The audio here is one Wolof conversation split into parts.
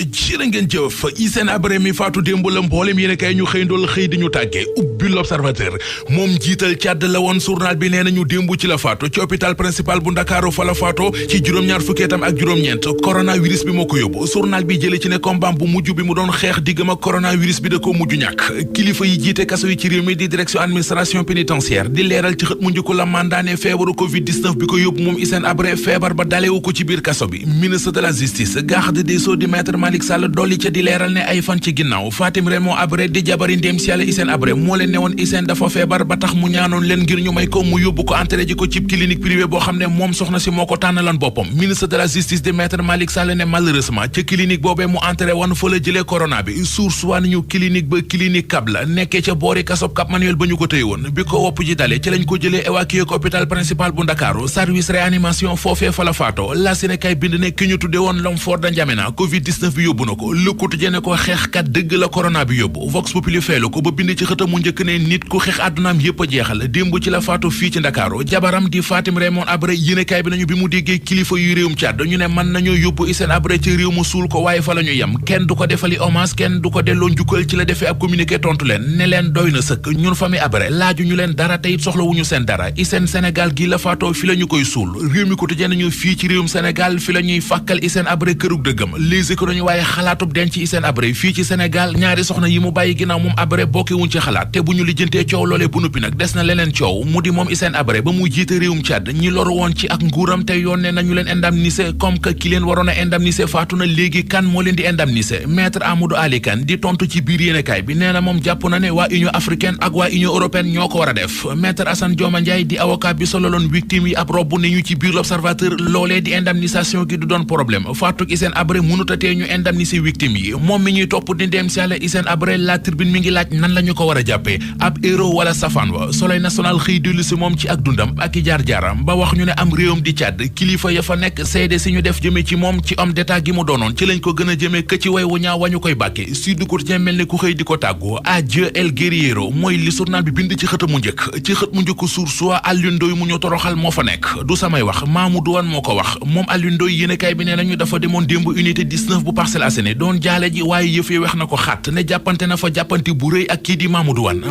jërë ngeen jëf Hissène Habré mi faatu démb la mboolem yéen kay ñu xëyndool xëy di ñu tàggee ubbi l'Observateur moom jiital Tchad la woon journal bi nee nañu démb ci la faatu ci hôpital principal bu Ndakaaru fa la faatoo ci juróom-ñaar fukkeetam ak juróom-ñeent coronavirus bi moo ko yóbbu journal bi jële ci ne combat bu mujj bi mu doon xeex diggam ak coronavirus bi da ko mujj ñàkk kilifa yi jiite kaso yi ci réew mi di direction administration pénitentiaire di leeral ci xët mu njëkk la mandaane feebaru covid-19 bi ko yóbbu moom Hissène Habré feebar ba dalewu ko ci biir kaso bi ministre de la justice garde des sceaux di maître Malick Sall dolli ca di leeral ne ay fan ci ginnaaw Fatim Raymond Habré di jabari ndéem si yàlla Hissène Habré moo leen ne woon Hissène dafa feebar ba tax mu ñaanoon leen ngir ñu may ko mu yóbbu ko entré ji ko ci clinique privée boo xam ne moom soxna si moo ko tànnalan boppam ministre de la justice di maître Malick Sall ne malheureusement ca clinique boobee mu entré woon fa la jëlee corona bi source waa nañu clinique ba clinique Cap la nekkee ca boori kasob Cap Manuel ba ñu ko tëye woon bi ko wopp ji dalee ci lañ ko jëlee évacué ko hôpital principal bu Ndakaaru service réanimation foofee fa la faatoo la Sénégal bind ne ki ñu tudde woon l'homme fort de N'Djamena covid-19 bi yóbbu na ko Le Quotidien ne ko xeexkat dëgg la corona bi yóbbu Vox Populi feelu ko ba bind ci xëtam mu njëkk ne nit ku xeex àddunaam yépp a jeexal démb ci la faatu fii ci Ndakaaru jabaram di Fatim Raymond Habré yéenekaay bi nañu bi mu déggee kilifa yu réewum Tchad ñu ne mën nañoo yóbbu Hissène Habré ci réew mu suul ko waaye fa la ñu yem kenn du ko defali hommage kenn du ko delloo njukkal ci la defee ab communiqué tontu leen ne leen doy na sëkk ñun famille Habré laaju ñu leen dara teyit soxlawuñu seen dara Hissène Sénégal gi la faatoo fi la ñu koy suul réew mi Quotidien nañu fii ci réewum Sénégal fi la ñuy fàkkal Hissène Habré kërug dëggam Les Échos nañu waaye xalaatub denc Hissène Habré fii ci Sénégal ñaari soxna yi mu bàyyi ginnaaw moom Habré bokkewuñ ci xalaat te bu ñu lijjantee coow loolee bu nuppi nag des na leneen coow mu di moom Hissène Habré ba muy jiite réewum Tchad ñi loru woon ci ak nguuram te yoon ne nañu leen indemniser comme que ki leen waroon a indemniser faatu na léegi kan moo leen di indemniser maître Amadou Ali Kane di tontu ci biir yéenekaay bi nee na moom jàpp na ne waa Union africaine ak waa Union européenne ñoo ko war a def maître Assane Dioma Ndiaye di avocat bi sololoon victime yi ab robb ne ñu ci biir l'Observateur loolee di indemnisation gi du doon problème faatu Hissène Habré mënutatee ñu indemniser victime yi moom mi ñuy topp di ndéem si yàlla Hissène Habré la tribune mi ngi laaj nan la ñu ko war a jàppee ab héros wala safaan wa Soleil national xëy dellu si moom ci ak dundam ak i jaar-jaaram ba wax ñu ne am réewam di Tchad kilifa ya fa nekk seede si ñu def jëme ci moom ci homme d'état gi mu doonoon ci lañ ko gën a jëmee kë ci way wu ñaaw wañu koy bàkke Sud Quotidien mel ne ku xëy di ko tàggu adieu el guerriero mooy li journal bi bind ci xët mu njëkk Source A Alioune Ndoye mu ñu toroxal moo fa nekk du samay wax Mamadou Wane moo ko wax moom Alioune Ndoye yéenekaay bi nee nañu dafa demoon démb unité 19 bu Parcelles Assainies doon jaale ji waaye yëf yi wex na ko xat ne jàppante na fa jàppante bu rëy ak kii di Mamadou Wane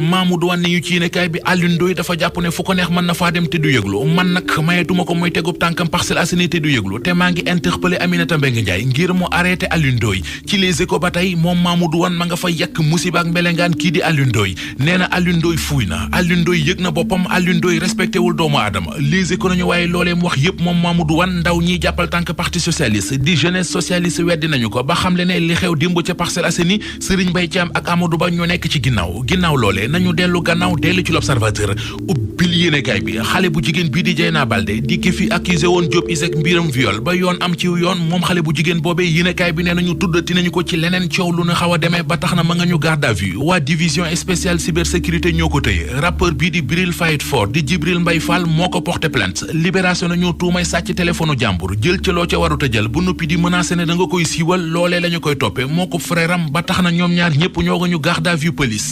ne ñu ci yéenekaay bi Alioune Ndoye dafa jàpp ne fu ko neex mën na faa dem te du yëglu man nag mayetuma ko mooy tegub tànkam Parcelles Assainies te du yëglu te maa ngi interpellé Aminata Mbengue Ndiaye ngir mu arrêté Alioune Ndoye ci Les Échos ba tey moom Mamadou Wane ma nga fa yàq musiba ak mbelengaan kii di Alioune Ndoye nee na Alioune Ndoye fuuy na Alioune Ndoye yëg na boppam Alioune Ndoye respecté wul doomu aadama Les Échos nañu waaye loolee mu wax yëpp moom Mamadou Wane ndaw ñiy jàppal tànk parti socialiste di jeunesse socialiste weddi nañu ko ba xamle ne li xew démb ca Parcelles Assainies Serigne Mbaye Thiam ak Amadou Ba ñoo nekk ci ginnaaw loolee nañu dellu gannaaw dellu ci l'Observateur ubbil yéenekaay bi xale bu jigéen bii di Dieyna Baldé di ki fi accusé woon Diop Iseg mbiram viol ba yoon am ci yoon moom xale bu jigéen boobee yéenekaay bi nee nañu tuddati nañu ko ci leneen coow lu na xaw a demee ba tax na ma nga ñu garde à vue waa division spéciale cybersécurité ñoo ko tëye rappeur bii di Bril Fight For di Djibril Mbaye Fall moo ko porté plainte libération nañu tuumay sàcc téléphone jàmbur jël ca loo ca warut a jël bu noppi di menacé ne da nga koy siiwal loolee la ñu koy toppe moo ko frère am ba tax na ñoom ñaar ñëpp ñoo nga ñu garde à vue police